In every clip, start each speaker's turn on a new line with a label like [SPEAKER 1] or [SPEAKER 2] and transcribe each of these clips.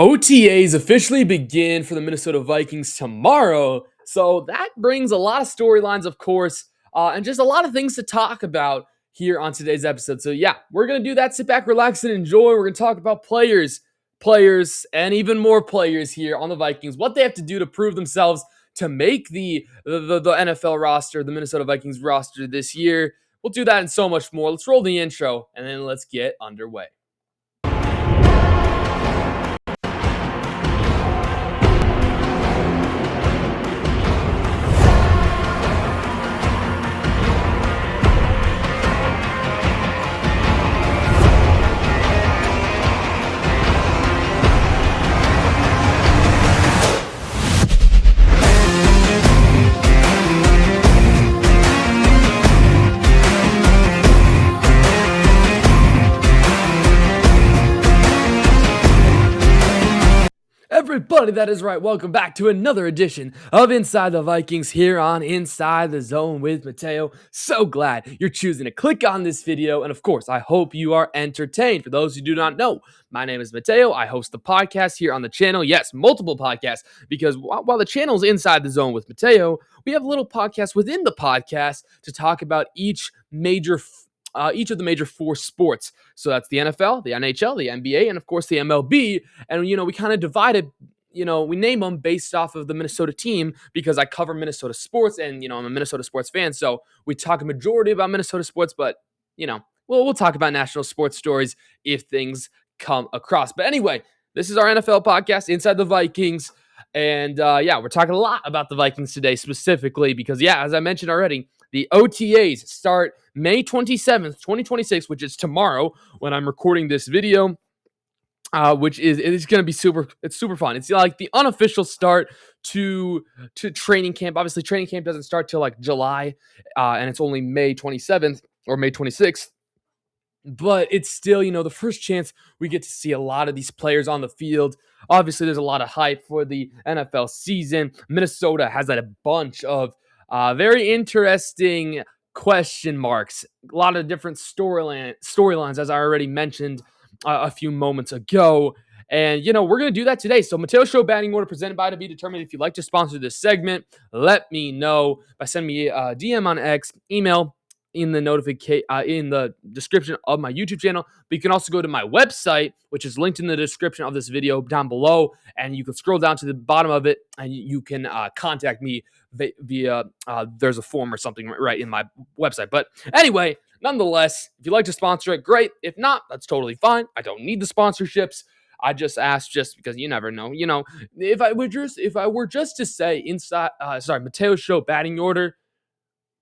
[SPEAKER 1] OTAs officially begin for the Minnesota Vikings tomorrow. So that brings a lot of storylines, of course, and just a lot of things to talk about here on today's episode. So, yeah, we're going to do that. Sit back, relax, and enjoy. We're going to talk about players, and even more players here on the Vikings, what they have to do to prove themselves to make the NFL roster, the Minnesota Vikings roster this year. We'll do that and so much more. Let's roll the intro, and then let's get underway. Everybody, that is right. Welcome back to another edition of Inside the Vikings here on Inside the Zone with Mateo. So glad you're choosing to click on this video. And of course, I hope you are entertained. For those who do not know, my name is Mateo. I host the podcast here on the channel. Yes, multiple podcasts, because while the channel is Inside the Zone with Mateo, we have a little podcast within the podcast to talk about each of the major four sports. So that's the NFL, the NHL, the NBA, and of course the MLB. And, we kind of divided, we name them based off of the Minnesota team because I cover Minnesota sports and, I'm a Minnesota sports fan. So we talk a majority about Minnesota sports, but, we'll talk about national sports stories if things come across. But anyway, this is our NFL podcast, Inside the Vikings. And we're talking a lot about the Vikings today specifically because, as I mentioned already, the OTAs start May 27th, 2026, which is tomorrow when I'm recording this video, which is going to be super fun. It's like the unofficial start to training camp. Obviously, training camp doesn't start till like July, and it's only May 27th or May 26th. But it's still, the first chance we get to see a lot of these players on the field. Obviously, there's a lot of hype for the NFL season. Minnesota has had a bunch of very interesting question marks. A lot of different storylines, as I already mentioned a few moments ago. And, we're going to do that today. So, Mateo Show batting order presented by To Be Determined. If you'd like to sponsor this segment, let me know by sending me a DM on X, email in the description of my YouTube channel. But you can also go to my website, which is linked in the description of this video down below, and you can scroll down to the bottom of it, and you can contact me via there's a form or something right in my website. But anyway, nonetheless, if you'd like to sponsor it, great. If not, that's totally fine. I don't need the sponsorships. I just asked just because you never know. If I were just to say Mateo Show batting order,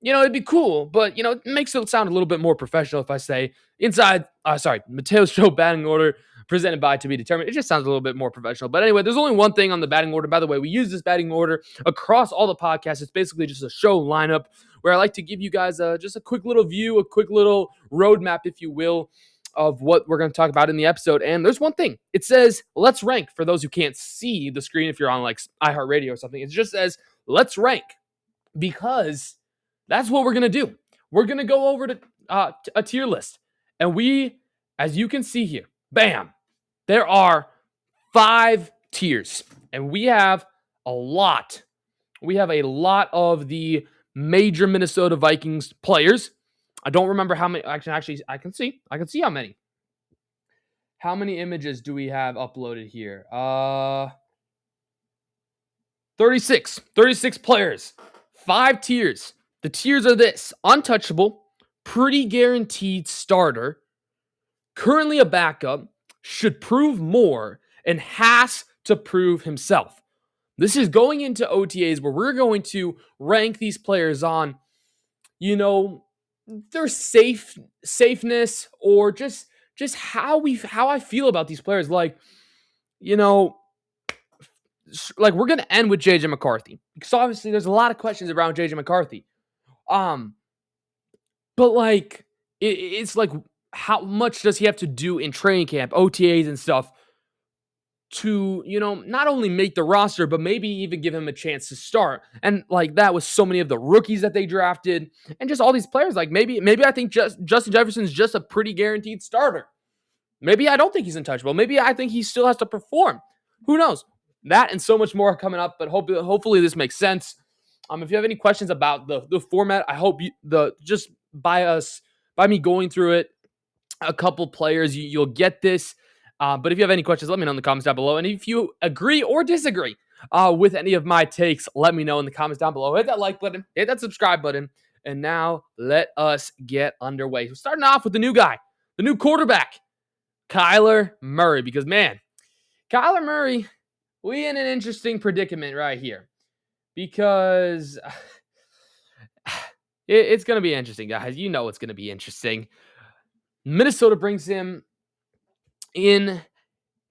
[SPEAKER 1] it'd be cool, but, it makes it sound a little bit more professional if I say Mateo's Show batting order presented by To Be Determined. It just sounds a little bit more professional. But anyway, there's only one thing on the batting order. By the way, we use this batting order across all the podcasts. It's basically just a show lineup where I like to give you guys just a quick little view, a quick little roadmap, if you will, of what we're going to talk about in the episode. And there's one thing. It says, let's rank. For those who can't see the screen, if you're on like iHeartRadio or something, it just says, let's rank, because that's what we're going to do. We're going to go over to a tier list. And we, as you can see here, bam, there are 5 tiers. And we have a lot. We have a lot of the major Minnesota Vikings players. I don't remember how many. Actually, I can see how many. How many images do we have uploaded here? 36 players. 5 tiers. The tiers are this: untouchable, pretty guaranteed starter, currently a backup, should prove more, and has to prove himself. This is going into OTAs where we're going to rank these players on, their safeness, or just how I feel about these players. Like we're going to end with JJ McCarthy, because obviously there's a lot of questions around JJ McCarthy. But like, it's like, how much does he have to do in training camp, OTAs and stuff, to, not only make the roster, but maybe even give him a chance to start? And like that with so many of the rookies that they drafted and just all these players, like maybe I think Justin Jefferson's just a pretty guaranteed starter. Maybe I don't think he's untouchable. Maybe I think he still has to perform. Who knows? That and so much more coming up, but hopefully this makes sense. If you have any questions about the format, I hope just by me going through it, a couple players, you'll get this. But if you have any questions, let me know in the comments down below. And if you agree or disagree with any of my takes, let me know in the comments down below. Hit that like button, hit that subscribe button. And now let us get underway. We're starting off with the new guy, the new quarterback, Kyler Murray. Because, man, Kyler Murray, we in an interesting predicament right here. Because it's going to be interesting, guys. You know it's going to be interesting. Minnesota brings him in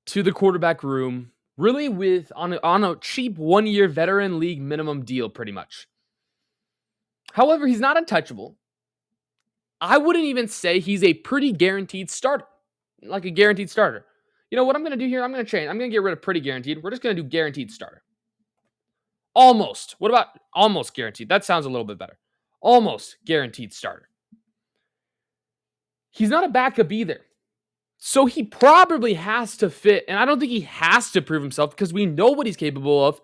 [SPEAKER 1] to the quarterback room, really with on a cheap 1-year veteran league minimum deal, pretty much. However, he's not untouchable. I wouldn't even say he's a pretty guaranteed starter, like a guaranteed starter. You know what I'm going to do here? I'm going to change. I'm going to get rid of pretty guaranteed. We're just going to do guaranteed starter. Almost. What about almost guaranteed? That sounds a little bit better. Almost guaranteed starter. He's not a backup either. So he probably has to fit, and I don't think he has to prove himself because we know what he's capable of.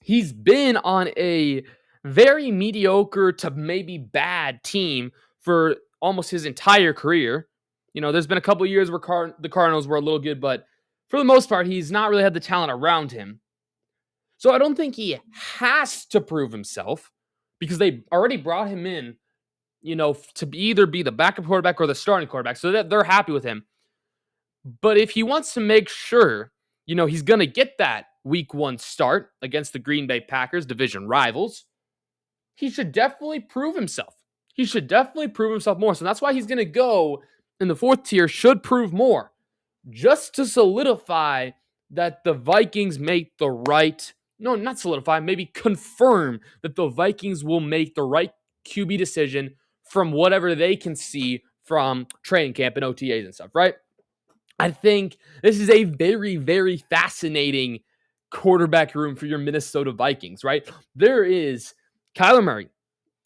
[SPEAKER 1] He's been on a very mediocre to maybe bad team for almost his entire career. You know, there's been a couple of years where the Cardinals were a little good, but for the most part, he's not really had the talent around him. So I don't think he has to prove himself because they already brought him in, you know, to either be the backup quarterback or the starting quarterback. So that they're happy with him. But if he wants to make sure, you know, he's going to get that week 1 start against the Green Bay Packers, division rivals, he should definitely prove himself. He should definitely prove himself more. So that's why he's going to go in the 4th tier, should prove more, just to solidify that the Vikings make the right, no, not solidify, maybe confirm that the Vikings will make the right QB decision from whatever they can see from training camp and OTAs and stuff, right? I think this is a very, very fascinating quarterback room for your Minnesota Vikings, right? There is Kyler Murray,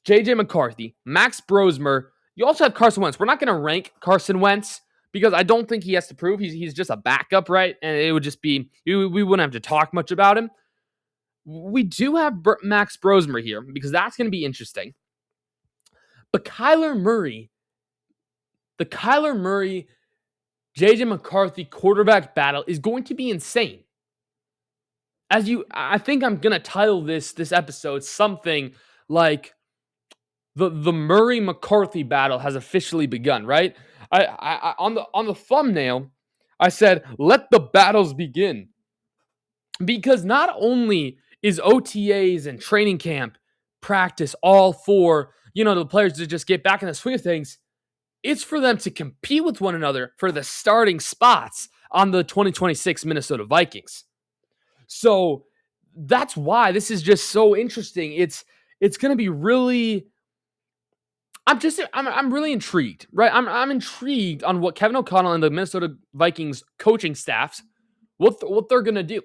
[SPEAKER 1] JJ McCarthy, Max Brosmer. You also have Carson Wentz. We're not going to rank Carson Wentz because I don't think he has to prove. He's just a backup, right? And it would just be, we wouldn't have to talk much about him. We do have Max Brosmer here because that's going to be interesting. But Kyler Murray, the Kyler Murray, JJ McCarthy quarterback battle is going to be insane. I think I'm going to title this episode something like the Murray McCarthy battle has officially begun, right? I on the thumbnail, I said, let the battles begin. Because not only is OTAs and training camp practice all for, you know, the players to just get back in the swing of things, it's for them to compete with one another for the starting spots on the 2026 Minnesota Vikings. So that's why this is just so interesting. It's going to be really, I'm really intrigued, right? I'm intrigued on what Kevin O'Connell and the Minnesota Vikings coaching staffs, what they're going to do.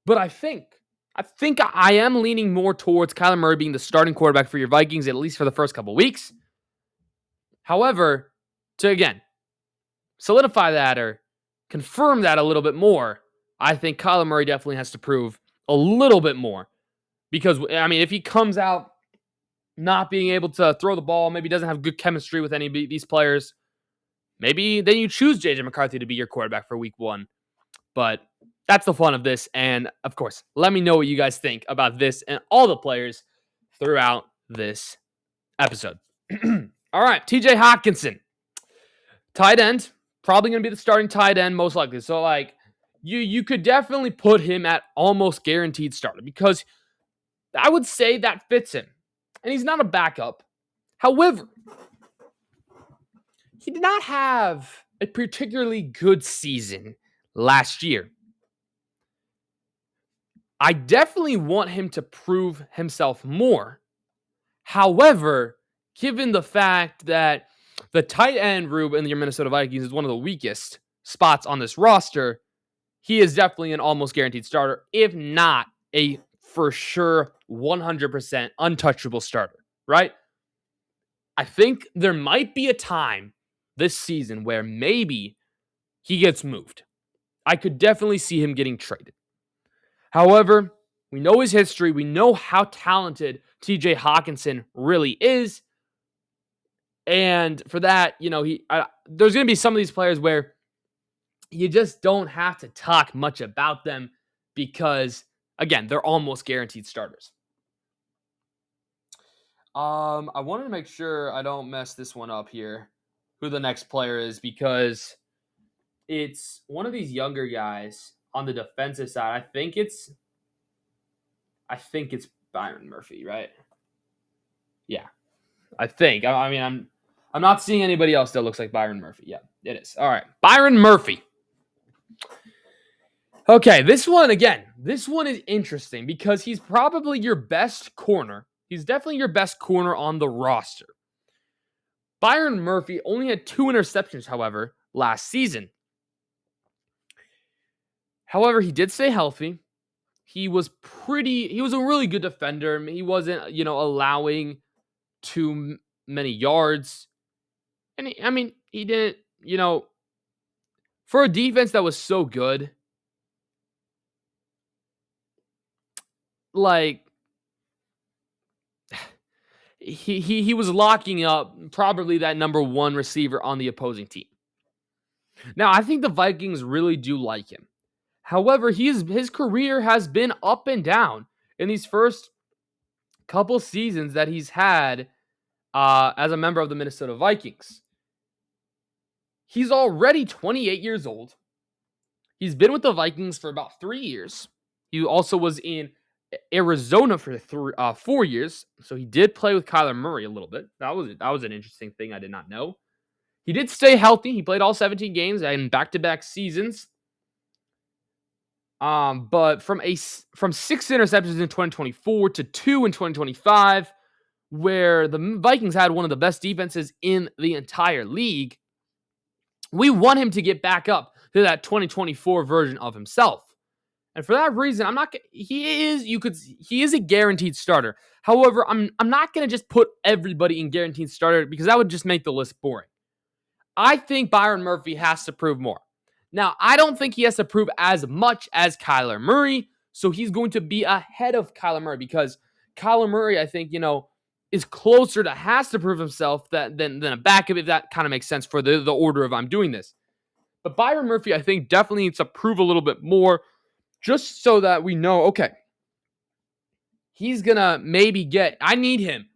[SPEAKER 1] But I think I am leaning more towards Kyler Murray being the starting quarterback for your Vikings, at least for the first couple weeks. However, to again solidify that or confirm that a little bit more, I think Kyler Murray definitely has to prove a little bit more. Because, I mean, if he comes out not being able to throw the ball, maybe doesn't have good chemistry with any of these players, maybe then you choose JJ McCarthy to be your quarterback for week 1. But that's the fun of this. And, of course, let me know what you guys think about this and all the players throughout this episode. All right, TJ Hockenson, tight end, probably going to be the starting tight end most likely. So, like, you could definitely put him at almost guaranteed starter because I would say that fits him. And he's not a backup. However, he did not have a particularly good season last year. I definitely want him to prove himself more. However, given the fact that the tight end room in your Minnesota Vikings is one of the weakest spots on this roster, he is definitely an almost guaranteed starter, if not a for sure 100% untouchable starter, right? I think there might be a time this season where maybe he gets moved. I could definitely see him getting traded. However, we know his history. We know how talented TJ Hawkinson really is. And for that, there's going to be some of these players where you just don't have to talk much about them because, again, they're almost guaranteed starters. I wanted to make sure I don't mess this one up here, who the next player is, because it's one of these younger guys on the defensive side. I think it's Byron Murphy, right? Yeah, I think. I'm not seeing anybody else that looks like Byron Murphy. Yeah, it is. All right, Byron Murphy. Okay, this one is interesting because he's probably your best corner. He's definitely your best corner on the roster. Byron Murphy only had 2 interceptions, however, last season. However, he did stay healthy. He was a really good defender. He wasn't, allowing too many yards. And he didn't, for a defense that was so good, like, he was locking up probably that number 1 receiver on the opposing team. Now, I think the Vikings really do like him. However, his career has been up and down in these first couple seasons that he's had as a member of the Minnesota Vikings. He's already 28 years old. He's been with the Vikings for about 3 years. He also was in Arizona for 4 years, so he did play with Kyler Murray a little bit. That was an interesting thing I did not know. He did stay healthy. He played all 17 games in back-to-back seasons. But from 6 interceptions in 2024 to 2 in 2025, where the Vikings had one of the best defenses in the entire league, we want him to get back up to that 2024 version of himself. And for that reason, he is a guaranteed starter. However, I'm not going to just put everybody in guaranteed starter because that would just make the list boring. I think Byron Murphy has to prove more. Now, I don't think he has to prove as much as Kyler Murray, so he's going to be ahead of Kyler Murray because Kyler Murray, I think, is closer to has to prove himself than a backup, if that kind of makes sense for the order of I'm doing this. But Byron Murphy, I think, definitely needs to prove a little bit more just so that we know, okay, he's going to maybe I need him.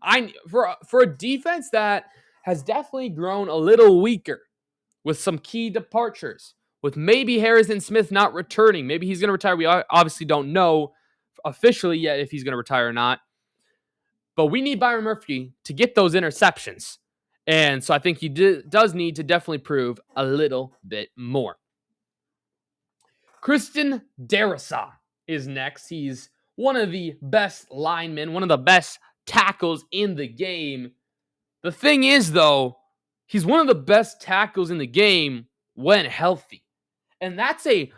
[SPEAKER 1] For a defense that has definitely grown a little weaker with some key departures, with maybe Harrison Smith not returning. Maybe he's going to retire. We obviously don't know officially yet if he's going to retire or not. But we need Byron Murphy to get those interceptions. And so I think he does need to definitely prove a little bit more. Christian Darrisaw is next. He's one of the best linemen, one of the best tackles in the game. The thing is, though, he's one of the best tackles in the game when healthy. And that's a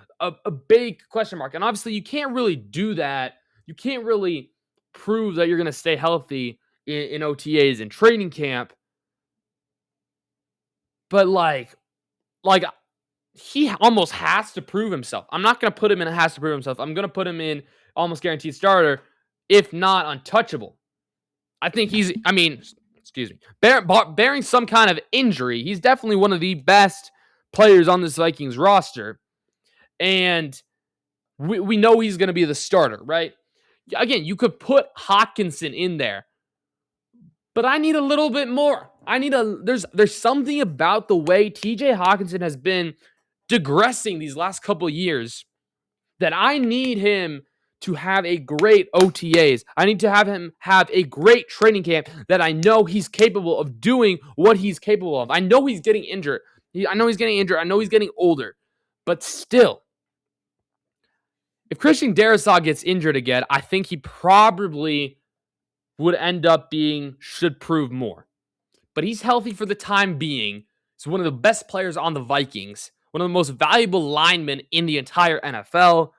[SPEAKER 1] big question mark. And obviously, you can't really do that. You can't really prove that you're going to stay healthy in OTAs and training camp. But he almost has to prove himself. I'm not going to put him in a has to prove himself. I'm going to put him in almost guaranteed starter, if not untouchable. I think bearing some kind of injury, he's definitely one of the best players on this Vikings roster. And we know he's going to be the starter, right? Again, you could put Hawkinson in there, but I need a little bit more. There's something about the way TJ Hawkinson has been digressing these last couple of years that I need him to have a great OTAs. I need to have him have a great training camp that I know he's capable of doing what he's capable of. I know he's getting injured. I know he's getting older. But still, if Christian Darrisaw gets injured again, I think he probably would end up should prove more. But he's healthy for the time being. He's one of the best players on the Vikings, one of the most valuable linemen in the entire NFL.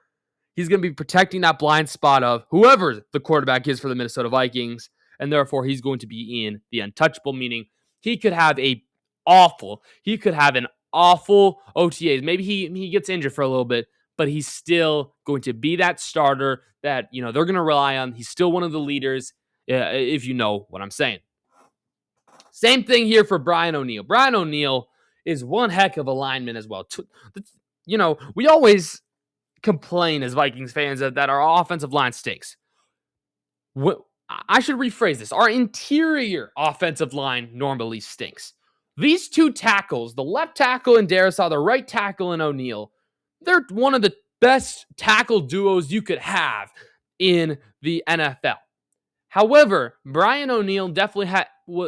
[SPEAKER 1] He's going to be protecting that blind spot of whoever the quarterback is for the Minnesota Vikings, and therefore he's going to be in the untouchable, meaning he could have an awful OTAs. Maybe he gets injured for a little bit, but he's still going to be that starter that, they're going to rely on. He's still one of the leaders, if you know what I'm saying. Same thing here for Brian O'Neill. Brian O'Neill is one heck of a lineman as well. We always complain as Vikings fans that our offensive line stinks. I should rephrase this. Our interior offensive line normally stinks. These two tackles, the left tackle in Darrisaw, the right tackle in O'Neill, they're one of the best tackle duos you could have in the NFL. However, Brian O'Neill definitely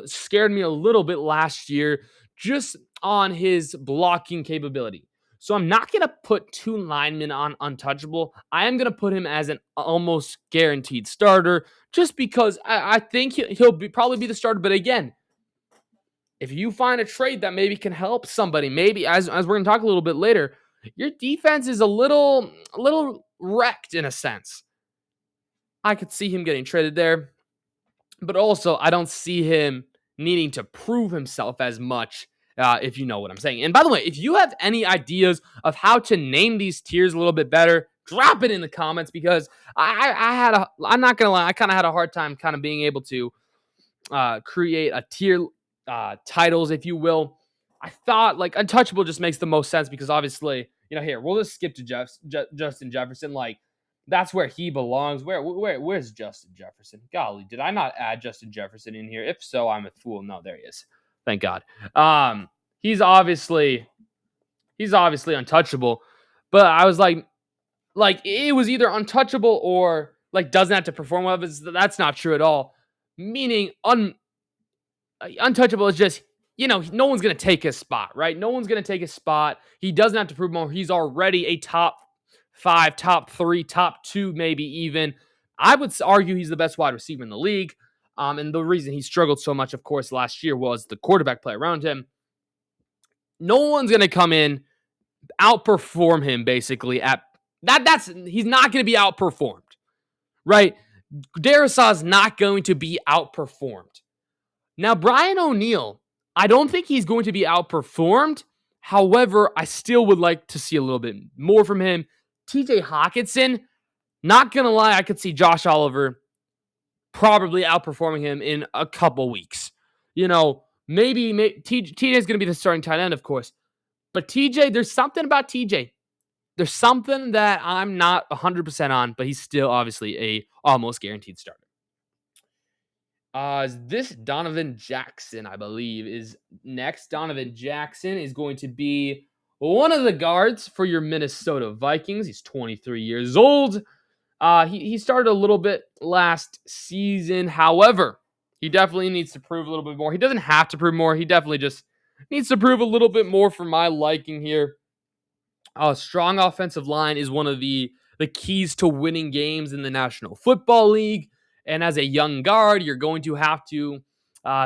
[SPEAKER 1] scared me a little bit last year just on his blocking capability. So I'm not going to put two linemen on untouchable. I am going to put him as an almost guaranteed starter just because I think he'll probably be the starter. But again, if you find a trade that maybe can help somebody, maybe as we're going to talk a little bit later, your defense is a little wrecked in a sense. I could see him getting traded there. But also, I don't see him needing to prove himself as much, if you know what I'm saying. And by the way, if you have any ideas of how to name these tiers a little bit better, drop it in the comments because I'm not going to lie, I kind of had a hard time kind of being able to create a tier titles, if you will. I thought like untouchable just makes the most sense because obviously, here, we'll just skip to Justin Jefferson. Like, that's where he belongs. Where's Justin Jefferson? Golly, did I not add Justin Jefferson in here? If so, I'm a fool. No, there he is. Thank God. He's obviously untouchable. But I was like it was either untouchable or like doesn't have to perform well. That's not true at all. Meaning untouchable is just, no one's gonna take his spot, right? No one's gonna take his spot. He doesn't have to prove more. He's already a top 5, top 3, top 2, maybe even. I would argue he's the best wide receiver in the league. And the reason he struggled so much, of course, last year was the quarterback play around him. No one's going to come in, outperform him, basically. He's not going to be outperformed, right? Darrisaw's not going to be outperformed. Now, Brian O'Neill, I don't think he's going to be outperformed. However, I still would like to see a little bit more from him. TJ Hockenson, not going to lie, I could see Josh Oliver probably outperforming him in a couple weeks. Maybe TJ is going to be the starting tight end, of course. But TJ, there's something about TJ. There's something that I'm not 100% on, but he's still obviously a almost guaranteed starter. This Donovan Jackson, I believe, is next. Donovan Jackson is going to be one of the guards for your Minnesota Vikings. He's 23 years old. He started a little bit last season. However, he definitely needs to prove a little bit more. He doesn't have to prove more. He definitely just needs to prove a little bit more for my liking here. A strong offensive line is one of the keys to winning games in the National Football League. And as a young guard, you're going to have to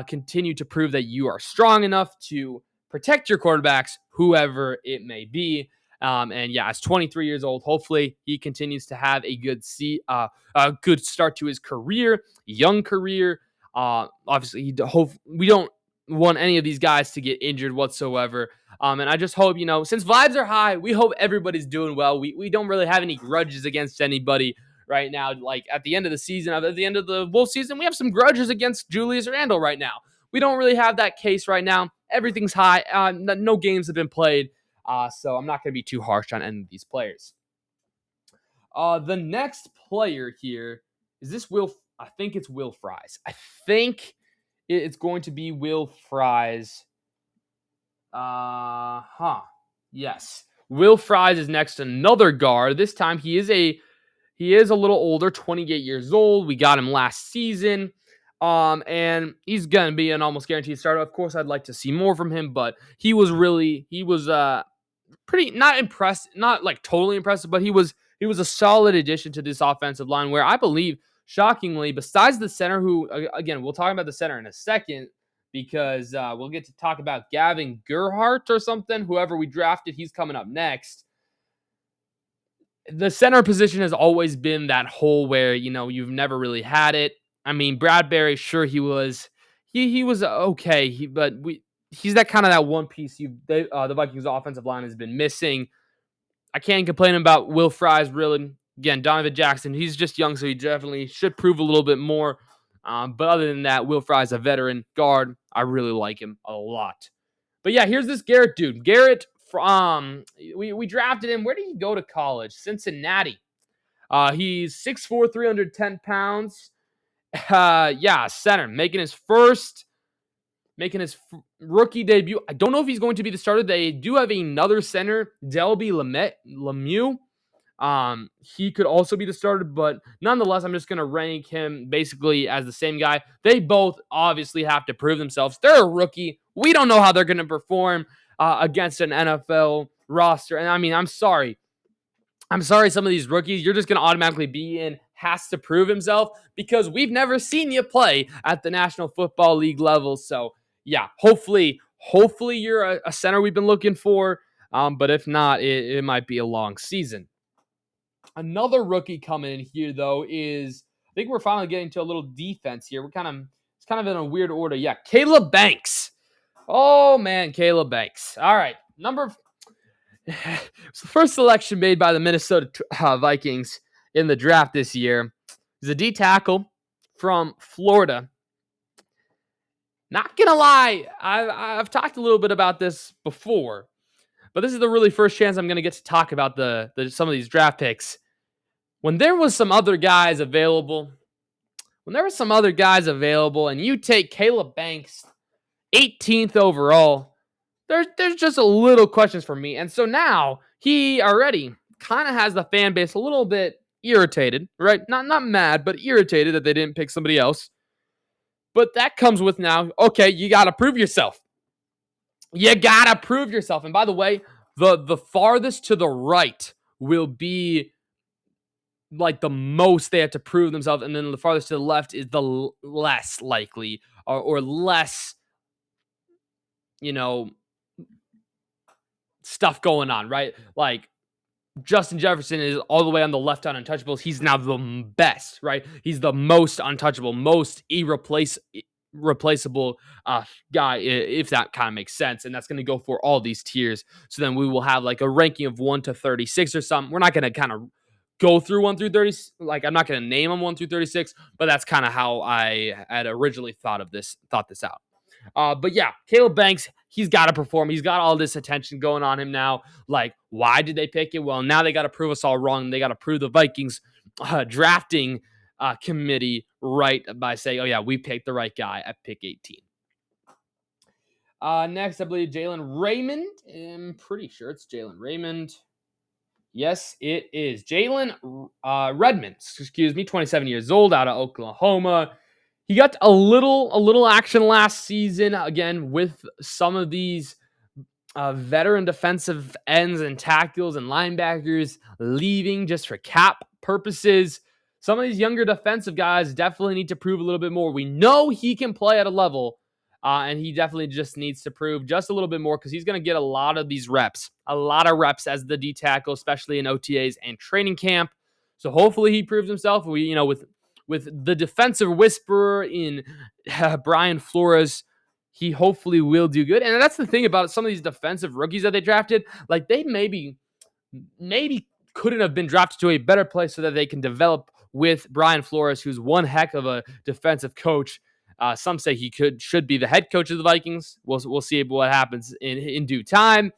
[SPEAKER 1] continue to prove that you are strong enough to protect your quarterbacks, whoever it may be. And yeah, as 23 years old, hopefully he continues to have a good start to his career, young career. Obviously, we don't want any of these guys to get injured whatsoever. And I just hope, since vibes are high, we hope everybody's doing well. We don't really have any grudges against anybody right now. Like at the end of the season, at the end of the Wolf season, we have some grudges against Julius Randle right now. We don't really have that case right now. Everything's high. No games have been played. So I'm not going to be too harsh on any of these players. The next player here is this Will. I think it's Will Fries. I think it's going to be Will Fries. Yes. Will Fries is next. Another guard. This time he is a little older, 28 years old. We got him last season. And he's going to be an almost guaranteed starter. Of course, I'd like to see more from him, but he was pretty not impressed, not like totally impressive, but he was a solid addition to this offensive line where I believe, shockingly, besides the center, who, again, we'll talk about the center in a second because we'll get to talk about Gavin Gerhardt or something, whoever we drafted, he's coming up next. The center position has always been that hole where, you've never really had it. I mean, Bradbury, sure, he was okay, but he's that kind of that one piece the Vikings offensive line has been missing. I can't complain about Will Fries, really. Again, Donovan Jackson, he's just young, so he definitely should prove a little bit more. But other than that, Will Fries, a veteran guard. I really like him a lot. But yeah, here's this Garrett dude. Garrett, we drafted him. Where did he go to college? Cincinnati. He's 6'4", 310 pounds. Yeah, center. Making his rookie debut. I don't know if he's going to be the starter. They do have another center, Delby Lemieux. He could also be the starter, but nonetheless, I'm just going to rank him basically as the same guy. They both obviously have to prove themselves. They're a rookie. We don't know how they're going to perform against an NFL roster. And I mean, I'm sorry. Some of these rookies, you're just going to automatically be in, has to prove himself because we've never seen you play at the National Football League level. So, yeah, hopefully you're a center we've been looking for. But if not, it might be a long season. Another rookie coming in here, though, is I think we're finally getting to a little defense here. It's kind of in a weird order. Yeah, Caleb Banks. Oh, man, Caleb Banks. All right, it's the first selection made by the Minnesota Vikings in the draft this year. He's a D tackle from Florida. Not gonna lie, I've talked a little bit about this before, but this is the really first chance I'm gonna get to talk about some of these draft picks. When there was some other guys available, and you take Caleb Banks, 18th overall, there's just a little questions for me. And so now he already kind of has the fan base a little bit irritated, right? Not mad, but irritated that they didn't pick somebody else. But that comes with now, okay, you got to prove yourself. And by the way, the farthest to the right will be like the most they have to prove themselves, and then the farthest to the left is the less likely or less, stuff going on, right? Like Justin Jefferson is all the way on the left on untouchables. He's now the best, right? He's the most untouchable, most replaceable guy, if that kind of makes sense. And that's going to go for all these tiers. So then we will have like a ranking of 1 to 36 or something. We're not going to kind of go through 1 through 30. Like I'm not going to name them 1 through 36, but that's kind of how I had originally thought this out. But yeah, Caleb Banks, he's got to perform. He's got all this attention going on him now. Like, why did they pick it? Well, now they got to prove us all wrong. They got to prove the Vikings drafting committee right by saying, oh yeah, we picked the right guy at pick 18. Next, I believe Jalen Raymond. I'm pretty sure it's Jalen Raymond. Yes, it is. Jalen Redmond, 27 years old, out of Oklahoma. He got a little action last season, again, with some of these veteran defensive ends and tackles and linebackers leaving just for cap purposes. Some of these younger defensive guys definitely need to prove a little bit more. We know he can play at a level, and he definitely just needs to prove just a little bit more because he's going to get a lot of these reps, as the D tackle, especially in OTAs and training camp. So hopefully he proves himself. With the defensive whisperer in Brian Flores, he hopefully will do good. And that's the thing about some of these defensive rookies that they drafted. Like they maybe couldn't have been drafted to a better place so that they can develop with Brian Flores, who's one heck of a defensive coach. Some say he should be the head coach of the Vikings. We'll see what happens in due time.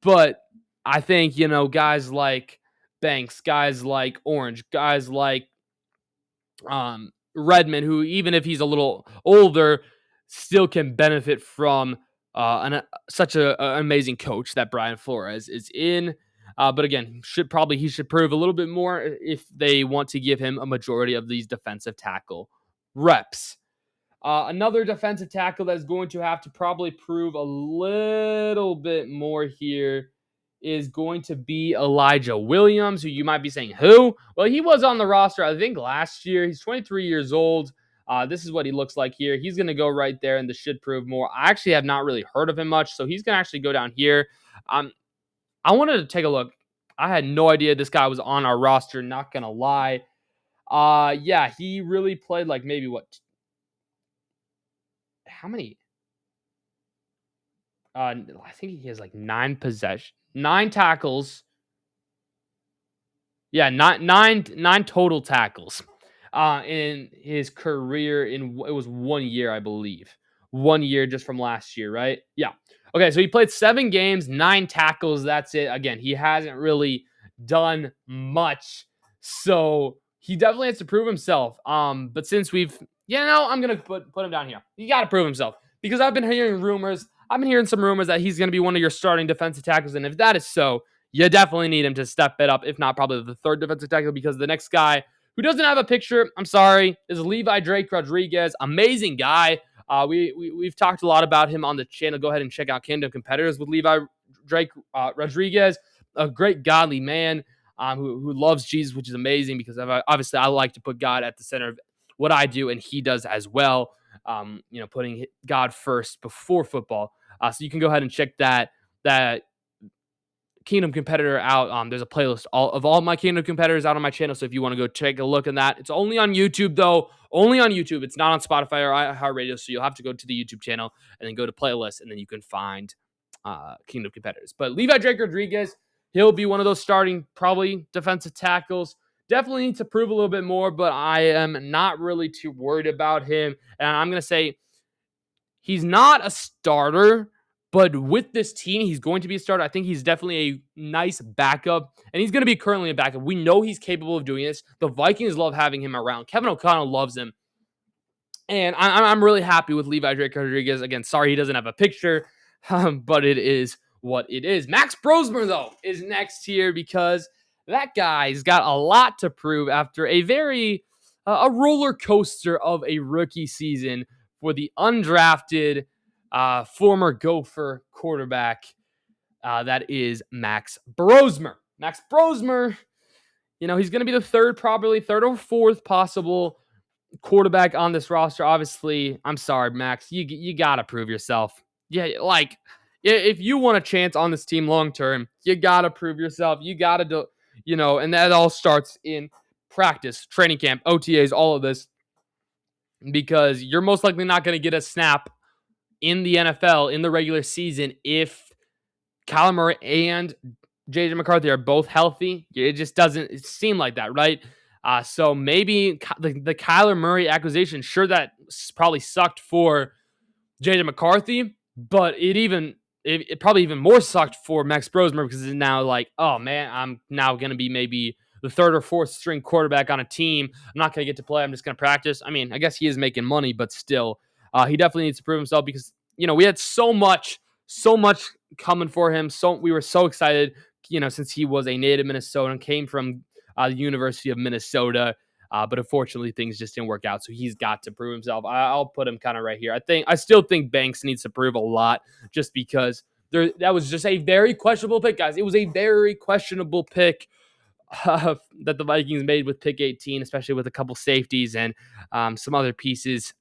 [SPEAKER 1] But I think, guys like Banks, guys like Orange, guys like Redmond, who even if he's a little older, still can benefit from such an amazing coach that Brian Flores is in. But again, he should prove a little bit more if they want to give him a majority of these defensive tackle reps. Another defensive tackle that's going to have to probably prove a little bit more here is going to be Elijah Williams, who you might be saying, who? Well, he was on the roster, I think, last year. He's 23 years old. This is what he looks like here. He's going to go right there, and this should prove more. I actually have not really heard of him much, so he's going to actually go down here. I wanted to take a look. I had no idea this guy was on our roster, not going to lie. Yeah, he really played like maybe how many? I think he has like 9 tackles. Yeah, nine total tackles in his career. It was 1 year, I believe. 1 year just from last year, right? Yeah. Okay, so he played 7 games, 9 tackles. That's it. Again, he hasn't really done much, so he definitely has to prove himself. But since I'm gonna put him down here. He got to prove himself because I've been hearing rumors. I've been hearing some rumors that he's gonna be one of your starting defensive tackles, and if that is so, you definitely need him to step it up, if not probably the third defensive tackle, because the next guy who doesn't have a picture, I'm sorry, is Levi Drake Rodriguez. Amazing guy. We've talked a lot about him on the channel. Go ahead and check out Kingdom Competitors with Levi Drake Rodriguez, a great godly man who loves Jesus, which is amazing because obviously I like to put God at the center of what I do, and he does as well. Putting God first before football. So you can go ahead and check that Kingdom Competitor out. There's a playlist of all my Kingdom Competitors out on my channel. So if you want to go take a look at that, it's only on YouTube though. Only on YouTube. It's not on Spotify or iHeartRadio. So you'll have to go to the YouTube channel and then go to playlist, and then you can find Kingdom Competitors. But Levi Drake Rodriguez, he'll be one of those starting probably defensive tackles. Definitely need to prove a little bit more, but I am not really too worried about him. And I'm going to say he's not a starter, but with this team, he's going to be a starter. I think he's definitely a nice backup, and he's going to be currently a backup. We know he's capable of doing this. The Vikings love having him around. Kevin O'Connell loves him. And I'm really happy with Levi Drake Rodriguez. Again, sorry he doesn't have a picture, but it is what it is. Max Brosmer, though, is next here because that guy's got a lot to prove after a roller coaster of a rookie season for the undrafted former Gopher quarterback. That is Max Brosmer. Max Brosmer, he's going to be the third or fourth possible quarterback on this roster. Obviously, I'm sorry, Max. You got to prove yourself. Yeah, if you want a chance on this team long term, you got to prove yourself. You got to do, and that all starts in practice, training camp, OTAs, all of this, because you're most likely not going to get a snap in the NFL in the regular season if Kyler Murray and JJ McCarthy are both healthy. It just doesn't seem like that, right? So maybe the Kyler Murray acquisition, sure, that probably sucked for JJ McCarthy, but it probably even more sucked for Max Brosmer because it's now like, oh man, I'm now going to be maybe the third or fourth string quarterback on a team. I'm not going to get to play. I'm just going to practice. I mean, I guess he is making money, but still, he definitely needs to prove himself because, we had so much coming for him. So we were so excited, since he was a native Minnesotan, came from the University of Minnesota. But unfortunately, things just didn't work out. So he's got to prove himself. I'll put him kind of right here. I still think Banks needs to prove a lot just because that was just a very questionable pick, guys. It was a very questionable pick that the Vikings made with pick 18, especially with a couple safeties and some other pieces,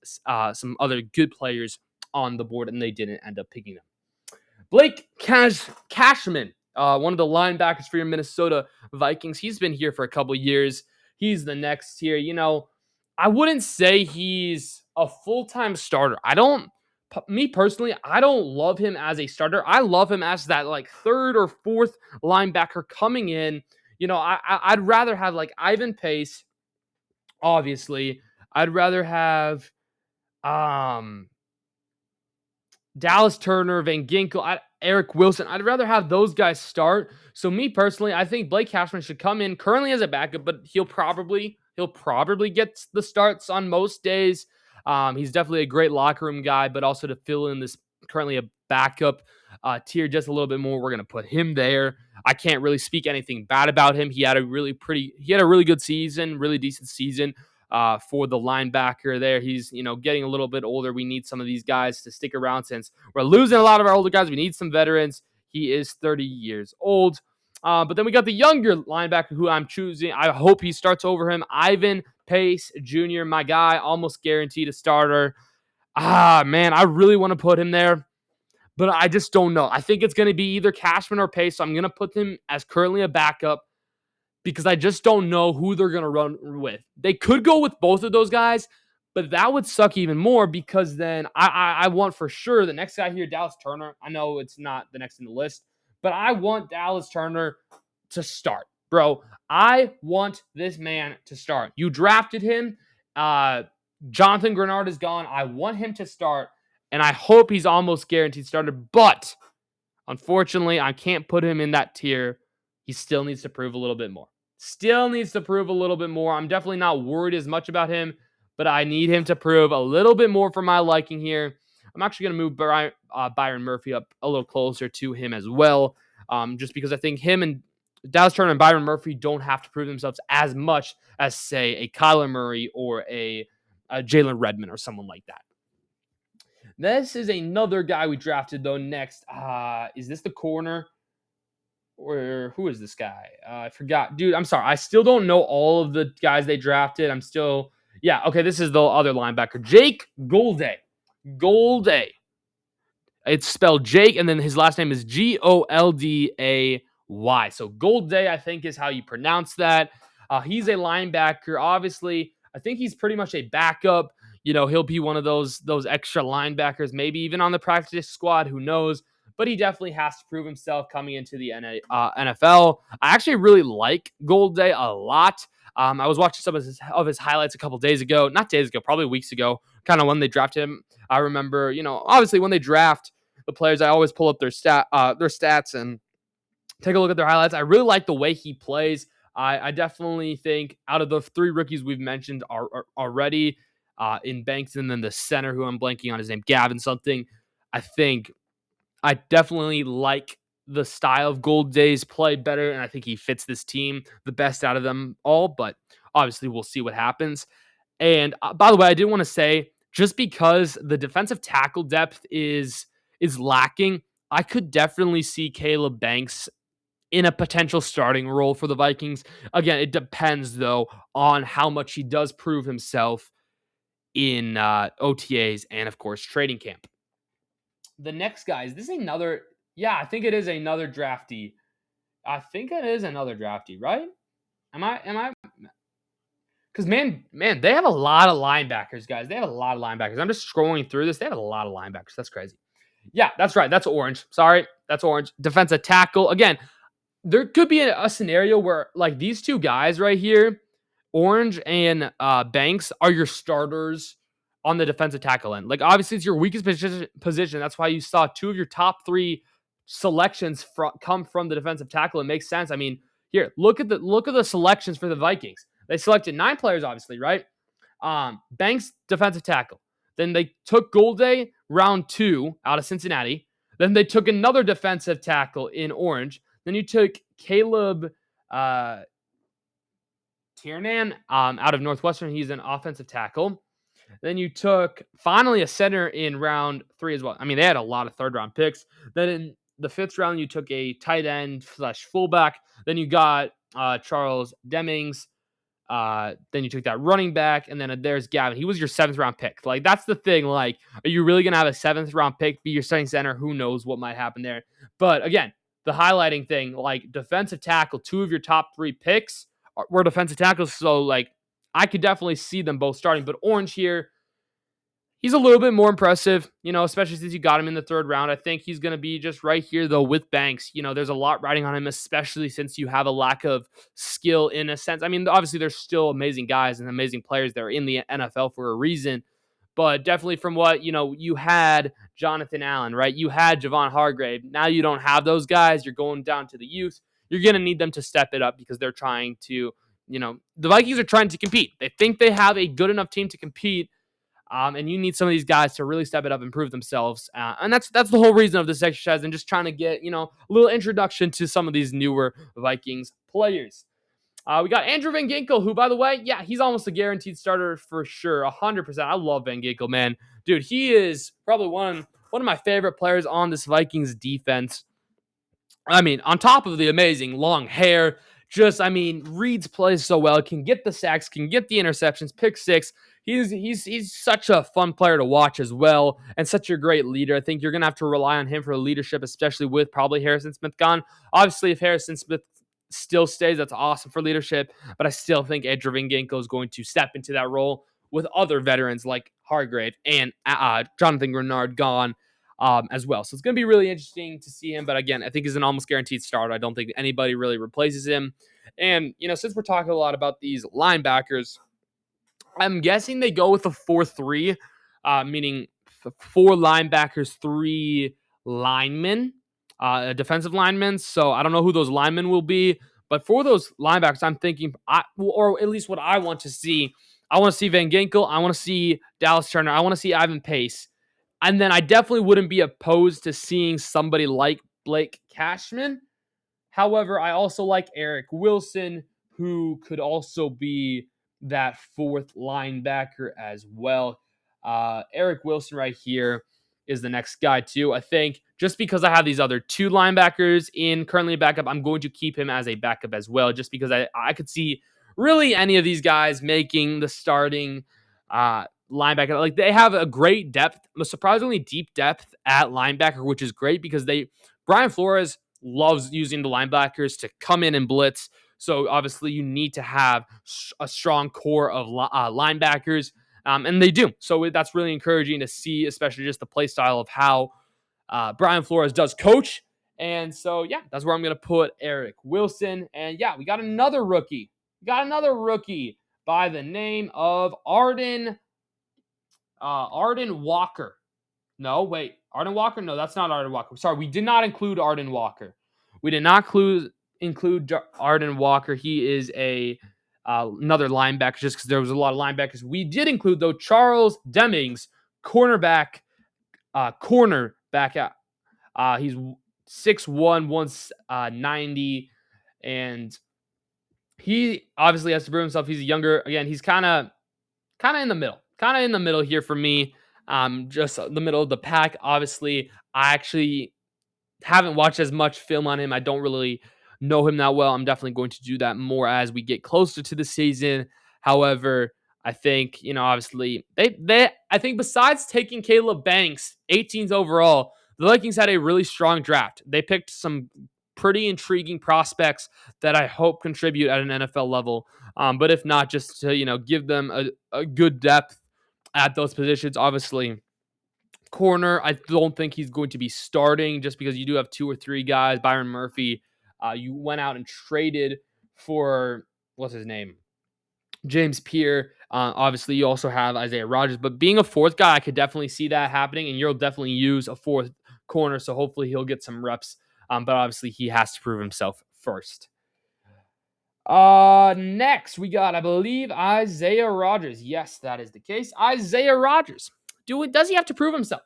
[SPEAKER 1] some other good players on the board, and they didn't end up picking them. Blake Cashman, one of the linebackers for your Minnesota Vikings. He's been here for a couple years. He's the next here. I wouldn't say he's a full-time starter. Me personally, I don't love him as a starter. I love him as that third or fourth linebacker coming in. I'd rather have Ivan Pace, obviously. I'd rather have Dallas Turner, Van Ginkel, Eric Wilson. I'd rather have those guys start. So me personally, I think Blake Cashman should come in currently as a backup, but he'll probably get the starts on most days. He's definitely a great locker room guy, but also to fill in this currently a backup tier just a little bit more, we're going to put him there. I can't really speak anything bad about him. He had a really good season, really decent season. For the linebacker there. He's, getting a little bit older. We need some of these guys to stick around since we're losing a lot of our older guys. We need some veterans. He is 30 years old. But then we got the younger linebacker who I'm choosing. I hope he starts over him. Ivan Pace Jr., my guy, almost guaranteed a starter. Man, I really want to put him there, but I just don't know. I think it's going to be either Cashman or Pace, so I'm going to put him as currently a backup, because I just don't know who they're going to run with. They could go with both of those guys, But that would suck even more because then I want for sure the next guy here, Dallas Turner. I know it's not the next in the list, but I want Dallas Turner to start, bro. I want this man to start. You drafted him. Jonathan Grenard is gone. I want him to start, and I hope he's almost guaranteed starter. But unfortunately, I can't put him in that tier. He still needs to prove a little bit more. Still needs to prove a little bit more. I'm definitely not worried as much about him, but I need him to prove a little bit more for my liking here. I'm actually going to move Byron Murphy up a little closer to him as well, just because I think him and Dallas Turner and Byron Murphy don't have to prove themselves as much as, say, a Kyler Murray or a Jalen Redmond or someone like that. This is another guy we drafted, though, next. Is this the corner? Or who is this guy? I forgot. Dude, I'm sorry. I still don't know all of the guys they drafted. Yeah, okay, this is the other linebacker. Jake Golday. Golday. It's spelled Jake, and then his last name is Golday. So Golday, I think, is how you pronounce that. He's a linebacker. Obviously, I think he's pretty much a backup. He'll be one of those extra linebackers, maybe even on the practice squad. Who knows? But he definitely has to prove himself coming into the NFL. I actually really like Golday a lot. I was watching some of his highlights a couple days ago. Not days ago, probably weeks ago, kind of when they drafted him. I remember, obviously when they draft the players, I always pull up their stats and take a look at their highlights. I really like the way he plays. I definitely think out of the three rookies we've mentioned are already in Banks, and then the center who I'm blanking on his name, Gavin something. I think I definitely like the style of Golday's play better, and I think he fits this team the best out of them all, but obviously we'll see what happens. And by the way, I did want to say, just because the defensive tackle depth is lacking, I could definitely see Caleb Banks in a potential starting role for the Vikings. Again, it depends, though, on how much he does prove himself in OTAs and, of course, training camp. The next guy, is this another? Yeah, I think it is another draftee. I think it is another draftee, right? Am I? Because man, they have a lot of linebackers, guys. They have a lot of linebackers. I'm just scrolling through this. They have a lot of linebackers. That's crazy. Yeah, that's right. That's orange. Sorry, that's orange. Defensive tackle. Again, there could be a scenario where like these two guys right here, Orange and Banks, are your starters on the defensive tackle end. Like obviously it's your weakest position. That's why you saw two of your top three selections come from the defensive tackle. It makes sense. I mean, here, look at the selections for the Vikings. They selected 9 players, obviously, right? Banks, defensive tackle. Then they took Golday, round 2, out of Cincinnati. Then they took another defensive tackle in Orange. Then you took Caleb Tiernan out of Northwestern. He's an offensive tackle. Then you took finally a center in round 3 as well. I mean, they had a lot of third-round picks. Then in the 5th round, you took a tight end / fullback. Then you got Charles Demings. Then you took that running back, and then there's Gavin. He was your 7th round pick. Like, that's the thing. Like, are you really going to have a 7th round pick be your starting center? Who knows what might happen there. But again, the highlighting thing, like defensive tackle, 2 of your top 3 picks were defensive tackles. So, like, I could definitely see them both starting. But Orange here, he's a little bit more impressive, especially since you got him in the 3rd round. I think he's going to be just right here, though, with Banks. There's a lot riding on him, especially since you have a lack of skill in a sense. I mean, obviously, there's still amazing guys and amazing players that are in the NFL for a reason. But definitely from what, you had Jonathan Allen, right? You had Javon Hargrave. Now you don't have those guys. You're going down to the youth. You're going to need them to step it up because they're trying to, the Vikings are trying to compete. They think they have a good enough team to compete. And you need some of these guys to really step it up and prove themselves. And that's the whole reason of this exercise, and just trying to get, a little introduction to some of these newer Vikings players. We got Andrew Van Ginkel, who, by the way, yeah, he's almost a guaranteed starter for sure, 100%. I love Van Ginkel, man. Dude, he is probably one of my favorite players on this Vikings defense. I mean, on top of the amazing long hair, reads plays so well, can get the sacks, can get the interceptions, pick 6. He's such a fun player to watch as well, and such a great leader. I think you're going to have to rely on him for leadership, especially with probably Harrison Smith gone. Obviously, if Harrison Smith still stays, that's awesome for leadership, but I still think Andrew Van Ginkel is going to step into that role with other veterans like Hargrave and Jonathan Grenard gone as well. So it's going to be really interesting to see him. But again, I think he's an almost guaranteed starter. I don't think anybody really replaces him. And, since we're talking a lot about these linebackers, I'm guessing they go with a 4-3, meaning four linebackers, three linemen, defensive linemen. So I don't know who those linemen will be, but for those linebackers, I'm thinking, or at least what I want to see, I want to see Van Ginkel, I want to see Dallas Turner, I want to see Ivan Pace, and then I definitely wouldn't be opposed to seeing somebody like Blake Cashman. However, I also like Eric Wilson, who could also be that fourth linebacker as well. Eric Wilson right here is the next guy too. I think just because I have these other two linebackers in currently a backup, I'm going to keep him as a backup as well, just because I could see really any of these guys making the starting linebacker. Like, they have a great depth, a surprisingly deep depth at linebacker, which is great because Brian Flores loves using the linebackers to come in and blitz. So obviously you need to have a strong core of linebackers, and they do. So that's really encouraging to see, especially just the play style of how Brian Flores does coach. And so, yeah, that's where I'm going to put Eric Wilson. And yeah, we got another rookie. By the name of Arden Walker. No, wait. Arden Walker? No, that's not Arden Walker. Sorry, we did not include Arden Walker. We did not include Arden Walker. He is another linebacker, just because there was a lot of linebackers. We did include, though, Charles Demings, cornerback. He's 6'1", 190, and he obviously has to prove himself. He's younger. Again, he's kind of in the middle here for me. Just the middle of the pack. Obviously, I actually haven't watched as much film on him. I don't really know him that well. I'm definitely going to do that more as we get closer to the season. However, I think, obviously, I think besides taking Caleb Banks, 18th overall, the Vikings had a really strong draft. They picked some pretty intriguing prospects that I hope contribute at an NFL level. But if not, just to, give them a good depth at those positions. Obviously, corner, I don't think he's going to be starting, just because you do have two or three guys. Byron Murphy, you went out and traded for, what's his name? James Pierre. Obviously, you also have Isaiah Rodgers, but being a fourth guy, I could definitely see that happening, and you'll definitely use a fourth corner, so hopefully he'll get some reps, but obviously he has to prove himself first. Next, we got, I believe, Isaiah Rodgers. Yes, that is the case. Isaiah Rodgers. Does he have to prove himself?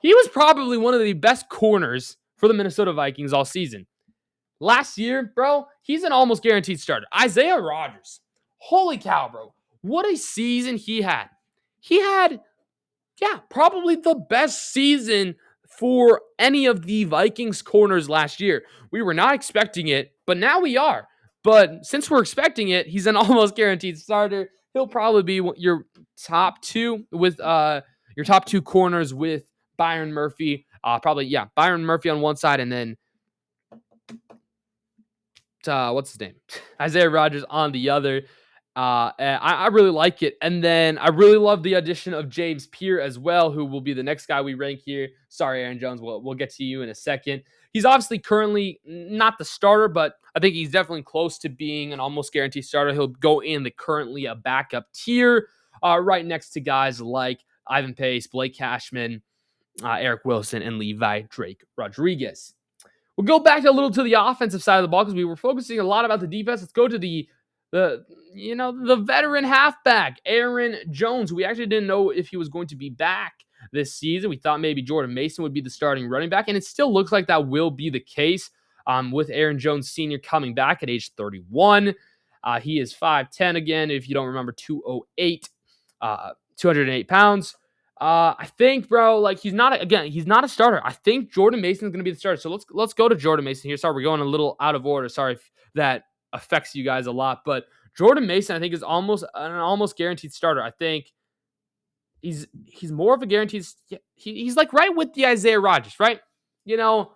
[SPEAKER 1] He was probably one of the best corners for the Minnesota Vikings all season. Last year, bro, he's an almost guaranteed starter. Isaiah Rodgers. Holy cow, bro. What a season he had. He had, probably the best season for any of the Vikings corners last year. We were not expecting it, but now we are. But since we're expecting it, he's an almost guaranteed starter. He'll probably be your top two corners with Byron Murphy. Byron Murphy on one side, and then what's his name? Isaiah Rodgers on the other. I really like it. And then I really love the addition of James Pierre as well, who will be the next guy we rank here. Sorry, Aaron Jones. We'll get to you in a second. He's obviously currently not the starter, but I think he's definitely close to being an almost guaranteed starter. He'll go in the currently a backup tier, right next to guys like Ivan Pace, Blake Cashman, Eric Wilson, and Levi Drake Rodriguez. We'll go back a little to the offensive side of the ball because we were focusing a lot about the defense. Let's go to the veteran halfback, Aaron Jones. We actually didn't know if he was going to be back this season. We thought maybe Jordan Mason would be the starting running back, and it still looks like that will be the case with Aaron Jones Sr. coming back at age 31. He is 5'10", again, if you don't remember, 208, 208 pounds. I think, bro, he's not a starter. I think Jordan Mason is going to be the starter. So let's go to Jordan Mason here. Sorry, we're going a little out of order. Sorry if that affects you guys a lot, but Jordan Mason, I think, is almost guaranteed starter. I think he's more of a guaranteed. He's like right with the Isaiah Rodgers, right? You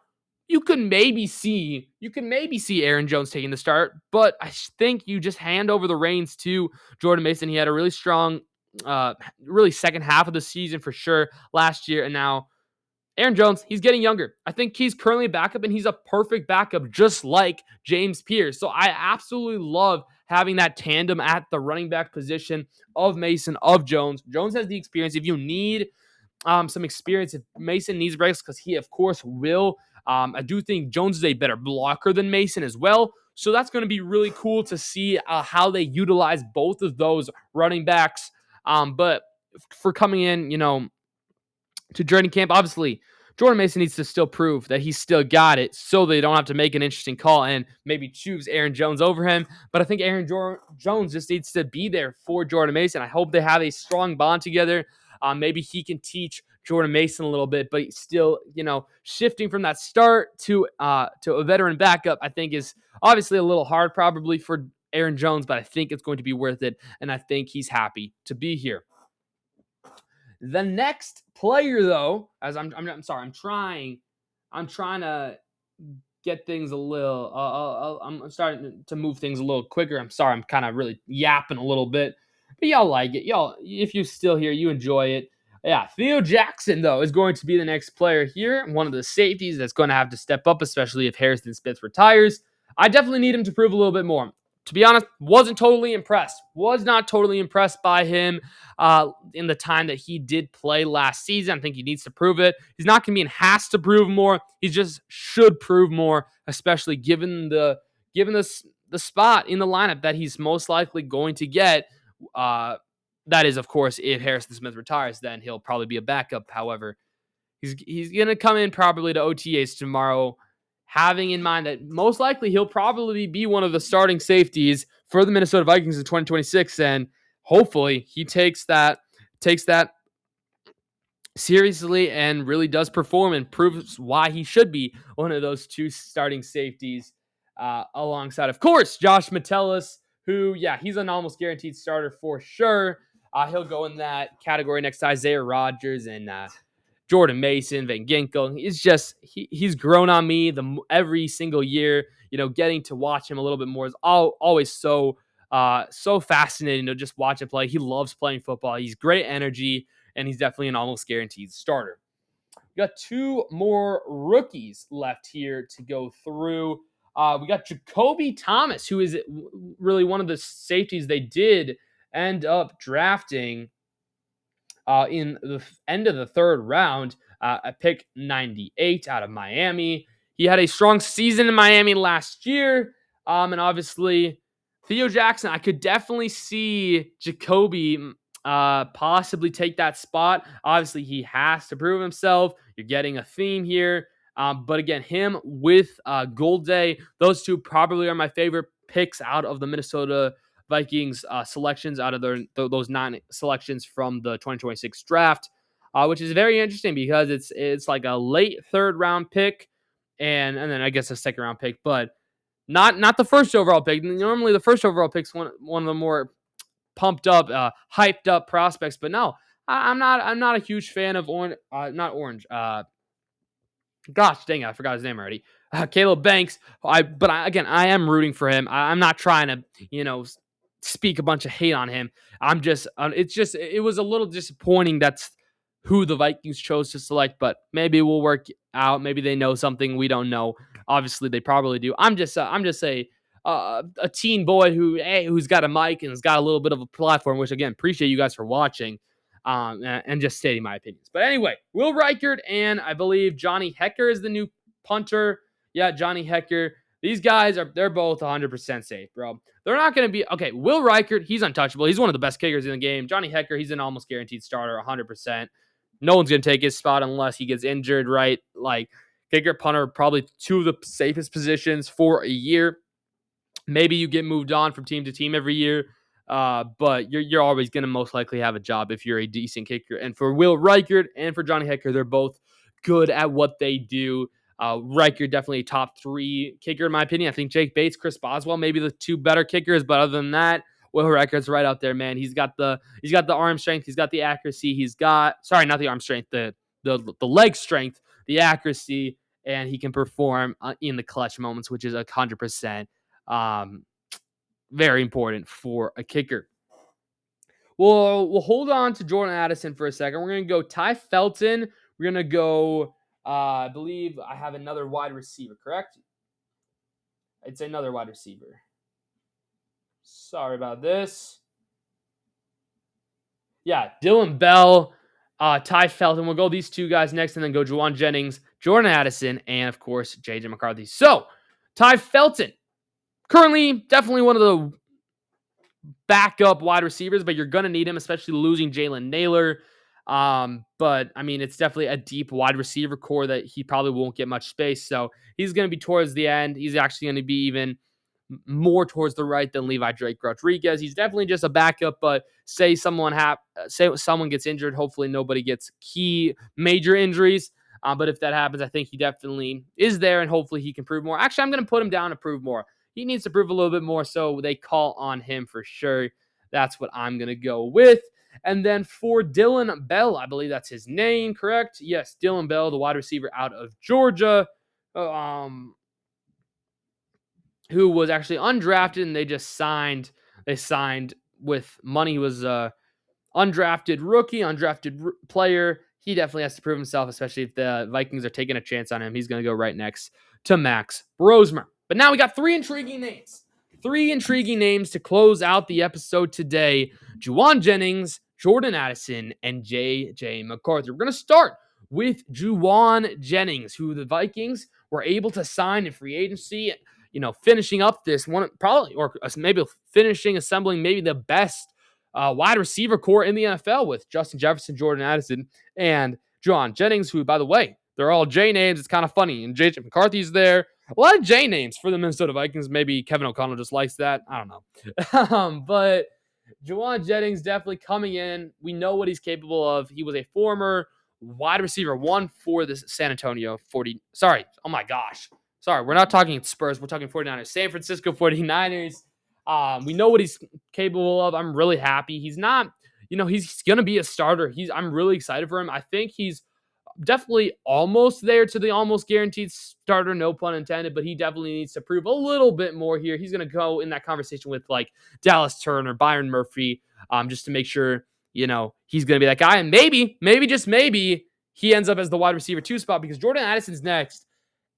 [SPEAKER 1] can maybe see Aaron Jones taking the start, but I think you just hand over the reins to Jordan Mason. He had a really strong really second half of the season for sure last year, and now Aaron Jones, he's getting younger. I think he's currently a backup, and he's a perfect backup, just like James Pierce. So I absolutely love having that tandem at the running back position of Mason, of Jones. Jones has the experience. If you need some experience, if Mason needs breaks, because he, of course, will. I do think Jones is a better blocker than Mason as well. So that's going to be really cool to see how they utilize both of those running backs. But for coming in, to training camp, obviously, Jordan Mason needs to still prove that he's still got it so they don't have to make an interesting call and maybe choose Aaron Jones over him. But I think Jones just needs to be there for Jordan Mason. I hope they have a strong bond together. Maybe he can teach Jordan Mason a little bit, but still, shifting from that start to a veteran backup, I think is obviously a little hard probably for Aaron Jones, but I think it's going to be worth it, and I think he's happy to be here. The next player, though, as I'm trying to get things a little. I'm starting to move things a little quicker. I'm sorry, I'm kind of really yapping a little bit, but y'all like it. Y'all, if you're still here, you enjoy it. Yeah, Theo Jackson, though, is going to be the next player here. One of the safeties that's going to have to step up, especially if Harrison Smith retires. I definitely need him to prove a little bit more. To be honest, wasn't totally impressed. Was not totally impressed by him in the time that he did play last season. I think he needs to prove it. He's not going to be and has to prove more. He just should prove more, especially given the spot in the lineup that he's most likely going to get. That is, of course, if Harrison Smith retires, then he'll probably be a backup. However, he's going to come in probably to OTAs tomorrow, having in mind that most likely he'll probably be one of the starting safeties for the Minnesota Vikings in 2026, and hopefully he takes that seriously and really does perform and proves why he should be one of those two starting safeties alongside, of course, Josh Metellus, who, yeah, he's an almost guaranteed starter for sure. He'll go in that category next to Isaiah Rodgers and Jordan Mason, Van Ginkel. He's grown on me every single year. Getting to watch him a little bit more is always so fascinating to just watch him play. He loves playing football. He's great energy, and he's definitely an almost guaranteed starter. We got two more rookies left here to go through. We got Jacoby Thomas, who is really one of the safeties they did end up drafting in the end of the third round, at pick 98 out of Miami. He had a strong season in Miami last year. And obviously, Theo Jackson, I could definitely see Jacoby possibly take that spot. Obviously, he has to prove himself. You're getting a theme here. But again, him with Goulday, those two probably are my favorite picks out of the Minnesota Vikings selections, out of those 9 selections from the 2026 draft, which is very interesting because it's like a late third round pick and then I guess a second round pick, but not the first overall pick. Normally the first overall pick's one of the more pumped up, hyped up prospects, but no, I'm not a huge fan of not Orange. Gosh dang it, I forgot his name already. Caleb Banks. I am rooting for him. I'm not trying to, speak a bunch of hate on him. I'm just, it was a little disappointing that's who the Vikings chose to select, but maybe it will work out. Maybe they know something we don't know. Obviously, they probably do. I'm just a teen boy who's got a mic and has got a little bit of a platform, which again, appreciate you guys for watching. And just stating my opinions. But anyway, Will Reichert and I believe Johnny Hekker is the new punter. Yeah, Johnny Hekker. These guys they're both 100% safe, bro. They're not going to be okay. Will Reichert, he's untouchable. He's one of the best kickers in the game. Johnny Hekker, he's an almost guaranteed starter, 100%. No one's going to take his spot unless he gets injured, right? Like kicker, punter, probably two of the safest positions for a year. Maybe you get moved on from team to team every year. But you're always going to most likely have a job if you're a decent kicker. And for Will Reichert and for Johnny Hekker, they're both good at what they do. Reichert definitely a top 3 kicker in my opinion. I think Jake Bates, Chris Boswell, maybe the 2 better kickers. But other than that, Will Reichert's right out there, man. He's got the arm strength, he's got the accuracy, not the arm strength, the leg strength, the accuracy, and he can perform in the clutch moments, which is 100%. Very important for a kicker. we'll hold on to Jordan Addison for a second. We're gonna go Ty Felton. We're gonna go. I believe I have another wide receiver. Correct? It's another wide receiver. Sorry about this. Yeah, Dylan Bell, Ty Felton. We'll go these two guys next, and then go Juwan Jennings, Jordan Addison, and of course JJ McCarthy. So Ty Felton, currently definitely one of the backup wide receivers, but you're gonna need him, especially losing Jalen Naylor. But I mean, it's definitely a deep wide receiver core that he probably won't get much space. So he's gonna be towards the end. He's actually gonna be even more towards the right than Levi Drake Rodriguez. He's definitely just a backup, but say someone gets injured, hopefully nobody gets key major injuries. But if that happens, I think he definitely is there, and hopefully he can prove more. Actually, I'm going to put him down to prove more. He needs to prove a little bit more, so they call on him for sure. That's what I'm going to go with. And then for Dylan Bell, I believe that's his name, correct? Yes, Dylan Bell, the wide receiver out of Georgia. Who was actually undrafted, and they signed with money. He was undrafted rookie, player. He definitely has to prove himself, especially if the Vikings are taking a chance on him. He's going to go right next to Max Brosmer. But now we got three intriguing names to close out the episode today. Juwan Jennings, Jordan Addison, and J.J. McCarthy. We're going to start with Juwan Jennings, who the Vikings were able to sign in free agency. Finishing up this one, probably, or maybe assembling maybe the best wide receiver core in the NFL with Justin Jefferson, Jordan Addison, and Juwan Jennings, who, by the way, they're all J names. It's kind of funny. And J.J. McCarthy's there. A lot of J names for the Minnesota Vikings. Maybe Kevin O'Connell just likes that. I don't know. But Juwan Jennings definitely coming in. We know what he's capable of. He was a former wide receiver one for the San Antonio 40. Sorry. Oh, my gosh. Sorry, we're not talking Spurs. We're talking 49ers. San Francisco 49ers. We know what he's capable of. I'm really happy. He's not, he's going to be a starter. I'm really excited for him. I think he's definitely almost there to the almost guaranteed starter, no pun intended, but he definitely needs to prove a little bit more here. He's going to go in that conversation with like Dallas Turner, Byron Murphy, just to make sure, he's going to be that guy. And maybe, just maybe, he ends up as the wide receiver 2 spot because Jordan Addison's next.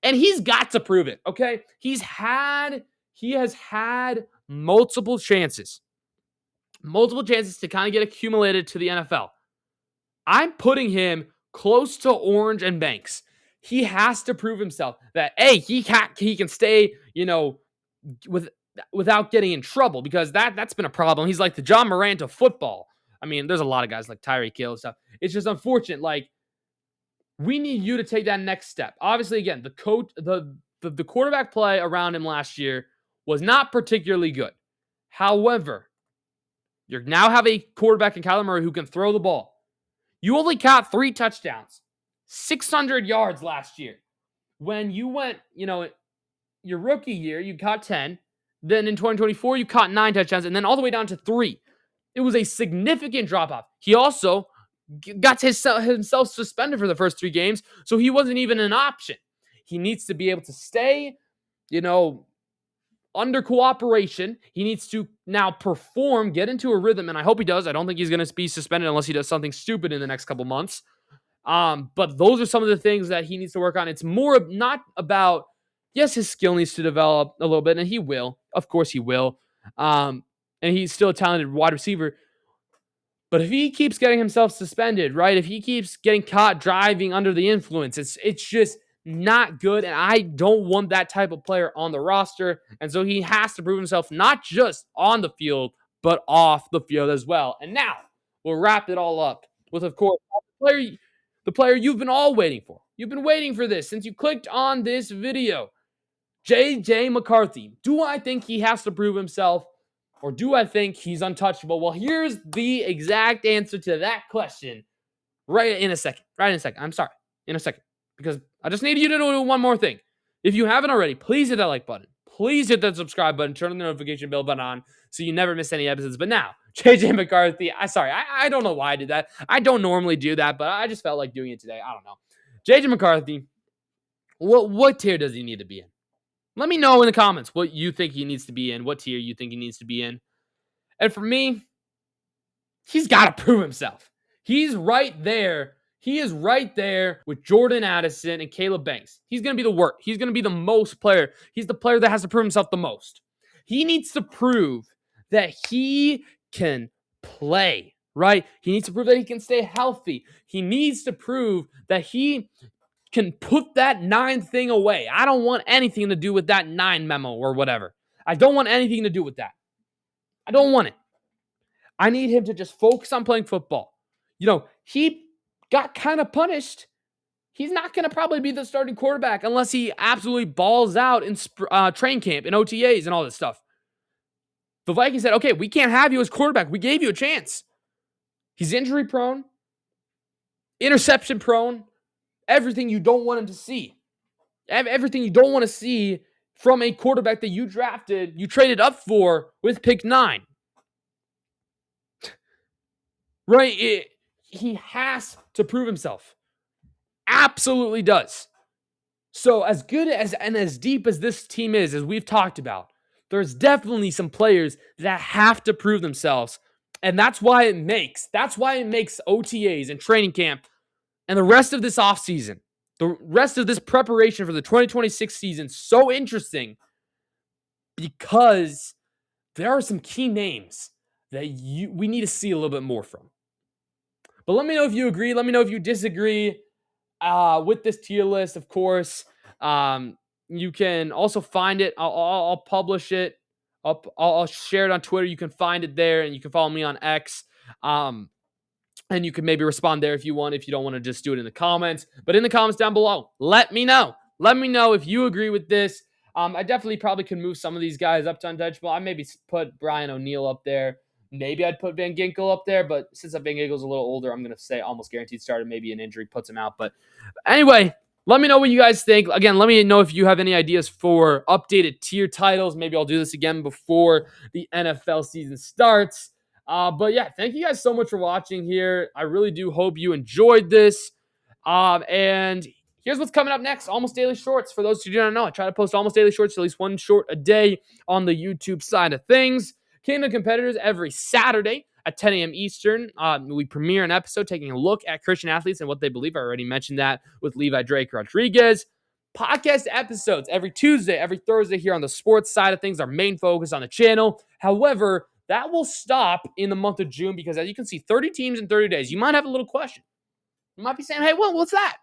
[SPEAKER 1] And he's got to prove it, okay? He has had multiple chances to kind of get accumulated to the NFL. I'm putting him close to Orange and Banks. He has to prove himself that, A, he can stay, without getting in trouble, because that's been a problem. He's like the John Morant of football. I mean, there's a lot of guys like Tyreek Hill and stuff. It's just unfortunate, like, we need you to take that next step. Obviously, again, the quarterback play around him last year was not particularly good. However, you now have a quarterback in Kyler Murray who can throw the ball. You only caught 3 touchdowns, 600 yards last year. When you went, your rookie year, you caught 10. Then in 2024, you caught 9 touchdowns, and then all the way down to 3. It was a significant drop-off. He also got himself suspended for the first 3 games, so he wasn't even an option. He needs to be able to stay, under cooperation. He needs to now perform, get into a rhythm, and I hope he does. I don't think he's going to be suspended unless he does something stupid in the next couple months. But those are some of the things that he needs to work on. It's more not about, yes, his skill needs to develop a little bit, and he will. Of course he will. And he's still a talented wide receiver. But if he keeps getting himself suspended, right? If he keeps getting caught driving under the influence, it's just not good. And I don't want that type of player on the roster. And so he has to prove himself not just on the field, but off the field as well. And now we'll wrap it all up with, of course, the player you've been all waiting for. You've been waiting for this since you clicked on this video. J.J. McCarthy. Do I think he has to prove himself? Or do I think he's untouchable? Well, here's the exact answer to that question right in a second. I'm sorry. In a second. Because I just need you to do one more thing. If you haven't already, please hit that like button. Please hit that subscribe button. Turn the notification bell button on so you never miss any episodes. But now, J.J. McCarthy. I don't know why I did that. I don't normally do that, but I just felt like doing it today. I don't know. J.J. McCarthy, what tier does he need to be in? Let me know in the comments what you think he needs to be in, what tier you think he needs to be in. And for me, he's got to prove himself. He's right there. He is right there with Jordan Addison and Caleb Banks. He's going to be the work. He's going to be the most player. He's the player that has to prove himself the most. He needs to prove that he can play, right? He needs to prove that he can stay healthy. He needs to prove that he can put that 9 thing away. I don't want anything to do with that 9 memo or whatever. I don't want anything to do with that. I don't want it. I need him to just focus on playing football. He got kind of punished. He's not going to probably be the starting quarterback unless he absolutely balls out in training camp and OTAs and all this stuff. The Vikings said, okay, we can't have you as quarterback. We gave you a chance. He's injury prone, interception prone, everything you don't want him to see. Everything you don't want to see from a quarterback that you traded up for with pick 9. Right? He has to prove himself. Absolutely does. So as good as and as deep as this team is, as we've talked about, there's definitely some players that have to prove themselves. And that's why it makes OTAs and training camp and the rest of this offseason, the rest of this preparation for the 2026 season so interesting, because there are some key names that we need to see a little bit more from. But let me know if you agree. Let me know if you disagree with this tier list, of course. You can also find it. I'll publish it. I'll share it on Twitter. You can find it there, and you can follow me on X. And you can maybe respond there if you want, if you don't want to just do it in the comments. But in the comments down below, let me know. Let me know if you agree with this. I definitely probably could move some of these guys up to untouchable. I maybe put Brian O'Neill up there. Maybe I'd put Van Ginkel up there, but since Van Ginkel's a little older, I'm going to say almost guaranteed starter. Maybe an injury puts him out. But anyway, let me know what you guys think. Again, let me know if you have any ideas for updated tier titles. Maybe I'll do this again before the NFL season starts. But yeah, thank you guys so much for watching here. I really do hope you enjoyed this. And here's what's coming up next. Almost Daily Shorts. For those who do not know, I try to post Almost Daily Shorts, at least one short a day on the YouTube side of things. Kingdom Competitors every Saturday at 10 a.m. Eastern. We premiere an episode taking a look at Christian athletes and what they believe. I already mentioned that with Levi Drake Rodriguez. Podcast episodes every Tuesday, every Thursday here on the sports side of things, our main focus on the channel. However, that will stop in the month of June because, as you can see, 30 teams in 30 days. You might have a little question. You might be saying, hey, what's that?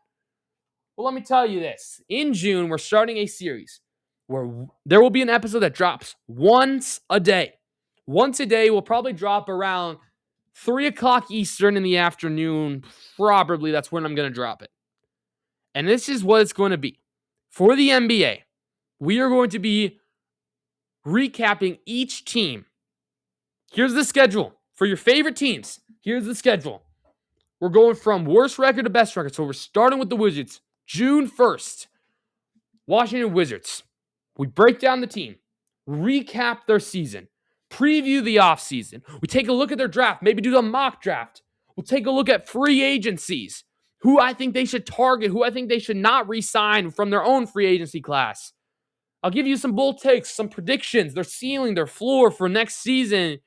[SPEAKER 1] Well, let me tell you this. In June, we're starting a series where there will be an episode that drops once a day. Once a day will probably drop around 3 o'clock Eastern in the afternoon. Probably that's when I'm going to drop it. And this is what it's going to be. For the NBA, we are going to be recapping each team. Here's the schedule. For your favorite teams, here's the schedule. We're going from worst record to best record. So we're starting with the Wizards. June 1st, Washington Wizards. We break down the team, recap their season, preview the offseason. We take a look at their draft, maybe do the mock draft. We'll take a look at free agencies, who I think they should target, who I think they should not re-sign from their own free agency class. I'll give you some bold takes, some predictions, their ceiling, their floor for next season,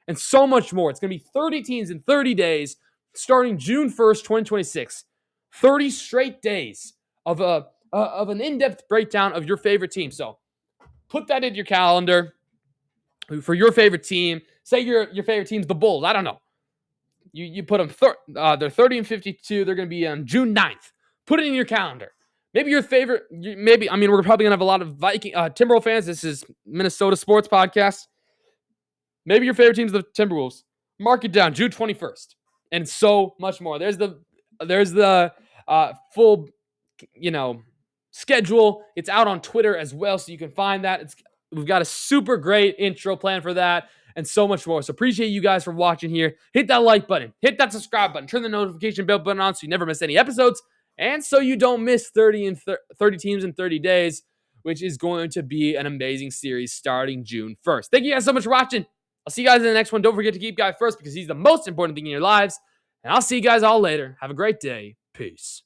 [SPEAKER 1] and so much more. It's going to be 30 teams in 30 days, starting June 1st, 2026. 30 straight days of an in-depth breakdown of your favorite team. So put that in your calendar. For your favorite team, say your favorite team's the Bulls. I don't know. You put them, they're 30 and 52. They're going to be on June 9th. Put it in your calendar. Maybe your favorite, we're probably going to have a lot of Viking, Timberwolves fans. This is Minnesota Sports Podcast. Maybe your favorite team's the Timberwolves. Mark it down, June 21st. And so much more. There's the full, schedule. It's out on Twitter as well, so you can find that. We've got a super great intro plan for that and so much more. So appreciate you guys for watching here. Hit that like button. Hit that subscribe button. Turn the notification bell button on so you never miss any episodes and so you don't miss 30 teams in 30 days, which is going to be an amazing series starting June 1st. Thank you guys so much for watching. I'll see you guys in the next one. Don't forget to keep God first because he's the most important thing in your lives. And I'll see you guys all later. Have a great day. Peace.